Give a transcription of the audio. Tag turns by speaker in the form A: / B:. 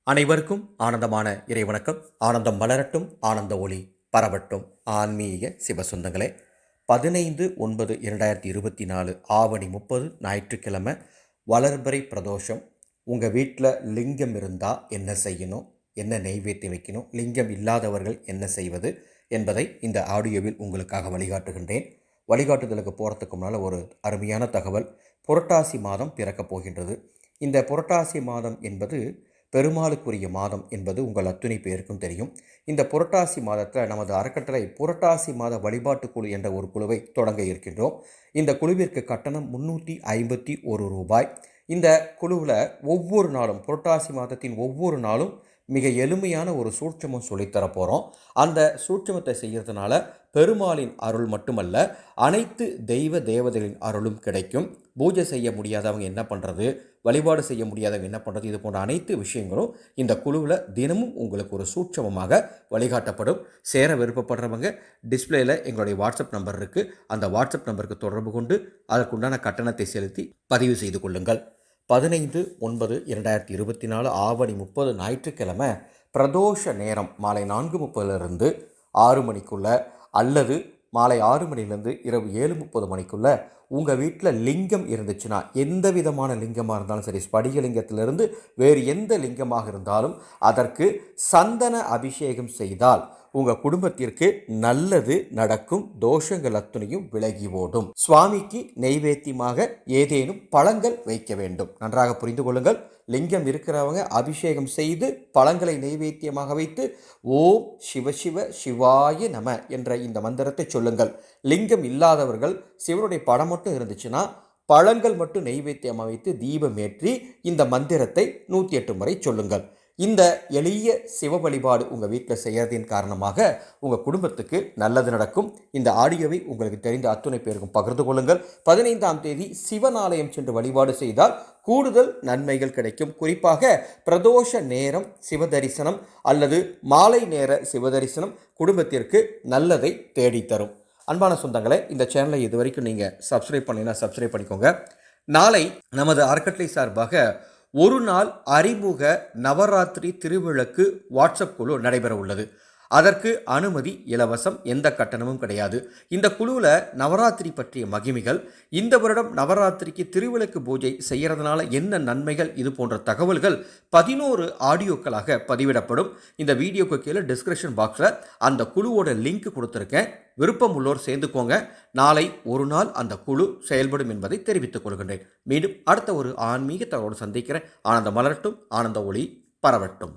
A: அனைவருக்கும் ஆனந்தமான இறைவணக்கம். ஆனந்தம் வளரட்டும், ஆனந்த ஒளி பரவட்டும். ஆன்மீக சிவசொந்தங்களே, 15/9/2024 ஆவணி 30 ஞாயிற்றுக்கிழமை வளர்பிறை பிரதோஷம். உங்கள் வீட்டில் லிங்கம் இருந்தால் என்ன செய்யணும், என்ன நெய்வேத்தியம் வைக்கணும், லிங்கம் இல்லாதவர்கள் என்ன செய்வது என்பதை இந்த ஆடியோவில் உங்களுக்காக வழிகாட்டுகின்றேன். வழிகாட்டுதலுக்கு போகிறதுக்கு முன்னால் ஒரு அருமையான தகவல். புரட்டாசி மாதம் பிறக்கப் போகின்றது. இந்த புரட்டாசி மாதம் என்பது பெருமாளுக்குரிய மாதம் என்பது உங்கள் அத்துணை பேருக்கும் தெரியும். இந்த புரட்டாசி மாதத்தில் நமது அறக்கட்டளை புரட்டாசி மாத வழிபாட்டு குழு என்ற ஒரு குழுவை தொடங்க இருக்கின்றோம். இந்த குழுவிற்கு கட்டணம் 351 ரூபாய். இந்த குழுவில் ஒவ்வொரு நாளும், புரட்டாசி மாதத்தின் ஒவ்வொரு நாளும் மிக எளிமையான ஒரு சூட்சமம் சொல்லித்தர போகிறோம். அந்த சூட்சமத்தை செய்கிறதுனால பெருமாளின் அருள் மட்டுமல்ல, அனைத்து தெய்வ தேவதைகளின் அருளும் கிடைக்கும். பூஜை செய்ய முடியாதவங்க என்ன பண்ணுறது, வழிபாடு செய்ய முடியாதவங்க என்ன பண்ணுறது, இது போன்ற அனைத்து விஷயங்களும் இந்த குழுவில் தினமும் உங்களுக்கு ஒரு சூட்சமமாக வழிகாட்டப்படும். சேர விருப்பப்படுறவங்க டிஸ்பிளேயில் எங்களுடைய வாட்ஸ்அப் நம்பர் இருக்குது. அந்த வாட்ஸ்அப் நம்பருக்கு தொடர்பு கொண்டு அதற்குண்டான கட்டணத்தை செலுத்தி பதிவு செய்து கொள்ளுங்கள். 15/9/2024 ஆவணி 30 ஞாயிற்றுக்கிழமை பிரதோஷ நேரம் மாலை 4:30 6 மணிக்குள்ள அல்லது மாலை 6 மணிலேருந்து இரவு 7:30 மணிக்குள்ள உங்கள் வீட்டில் லிங்கம் இருந்துச்சுன்னா, எந்த விதமான லிங்கமாக இருந்தாலும் சரி, ஸ்படிகலிங்கத்திலிருந்து வேறு எந்த லிங்கமாக இருந்தாலும் அதற்கு சந்தன அபிஷேகம் செய்தால் உங்கள் குடும்பத்திற்கு நல்லது நடக்கும். தோஷங்கள் அத்துணையும் விலகி ஓடும். சுவாமிக்கு நெய்வேத்தியமாக ஏதேனும் பழங்கள் வைக்க வேண்டும். நன்றாக புரிந்து கொள்ளுங்கள். லிங்கம் இருக்கிறவங்க அபிஷேகம் செய்து பழங்களை நெய்வேத்தியமாக வைத்து ஓம் சிவசிவ சிவாய நம என்ற இந்த மந்திரத்தை சொல்லுங்கள். லிங்கம் இல்லாதவர்கள் சிவனுடைய படம் மட்டும் இருந்துச்சுன்னா பழங்கள் மட்டும் நெய்வேத்தியமாக வைத்து தீபம் ஏற்றி இந்த மந்திரத்தை 108 முறை சொல்லுங்கள். இந்த எளிய சிவ வழிபாடு உங்கள் வீட்டில் செய்யறதின் காரணமாக உங்கள் குடும்பத்துக்கு நல்லது நடக்கும். இந்த ஆடியோவை உங்களுக்கு தெரிந்த அத்துணை பேருக்கும் பகிர்ந்து கொள்ளுங்கள். 15ஆம் தேதி சிவனாலயம் சென்று வழிபாடு செய்தால் கூடுதல் நன்மைகள் கிடைக்கும். குறிப்பாக பிரதோஷ நேரம் சிவதரிசனம் அல்லது மாலை நேர சிவதரிசனம் குடும்பத்திற்கு நல்லதை தேடித்தரும். அன்பான சொந்தங்களே, இந்த சேனலை இது வரைக்கும் நீங்கள் சப்ஸ்கிரைப் பண்ணினா சப்ஸ்கிரைப் பண்ணிக்கோங்க. நாளை நமது அறக்கட்டளை சார்பாக ஒரு நாள் அறிமுக நவராத்திரி திருவிளக்கு வாட்ஸ்அப் குழு நடைபெற உள்ளது. அதற்கு அனுமதி இலவசம், எந்த கட்டணமும் கிடையாது. இந்த குழுவில் நவராத்திரி பற்றிய மகிமைகள், இந்த வருடம் நவராத்திரிக்கு திருவிளக்கு பூஜை செய்கிறதுனால என்ன நன்மைகள், இது போன்ற தகவல்கள் 11 ஆடியோக்களாக பதிவிடப்படும். இந்த வீடியோக்கு கீழே டிஸ்கிரிப்ஷன் பாக்ஸில் அந்த குழுவோட லிங்க் கொடுத்துருக்கேன். விருப்பம் உள்ளோர் சேர்ந்துக்கோங்க. நாளை ஒரு நாள் அந்த குழு செயல்படும் என்பதை தெரிவித்துக் கொள்கின்றேன். மீண்டும் அடுத்த ஒரு ஆன்மீக தகவலோடு சந்திக்கிறேன். ஆனந்த மலரட்டும், ஆனந்த ஒளி பரவட்டும்.